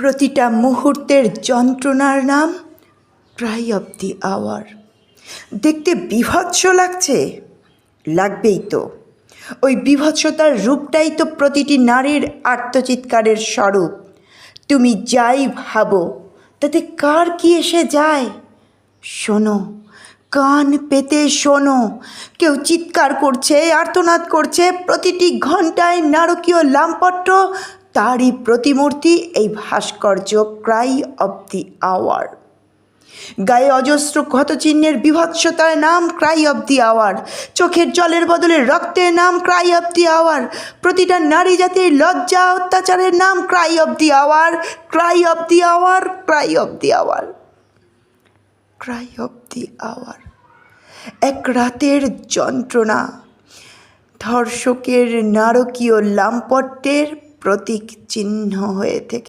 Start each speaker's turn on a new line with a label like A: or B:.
A: প্রতিটা মুহূর্তের যন্ত্রণার নাম ক্রাই অফ দি আওয়ার। দেখতে বীভৎস লাগছে, লাগবেই তো। ওই বীভৎসতার রূপটাই তো প্রতিটি নারীর আর্তচিৎকারের স্বরূপ। তুমি যাই ভাবো, তাতে কার কি এসে যায়? শোনো, কান পেতে শোনো, কেউ চিৎকার করছে, আর্তনাদ করছে। প্রতিটি ঘন্টায় নারকীয় লামপট্ট, তারই প্রতিমূর্তি এই ভাস্কর্য ক্রাই অফ দি আওয়ার। গায়ে অজস্র ক্ষতচিহ্নের বিভৎসতার নাম ক্রাই অফ দি আওয়ার। চোখের জলের বদলে রক্তের নাম ক্রাই অফ দি আওয়ার। প্রতিটা নারী জাতির লজ্জা অত্যাচারের নাম cry of the hour, cry of the hour, cry of the hour, cry of the hour. এক রাতের যন্ত্রণা, ধর্ষকের নারকীয় লামপট্যের প্রতীক চিহ্ন হয়ে থেকে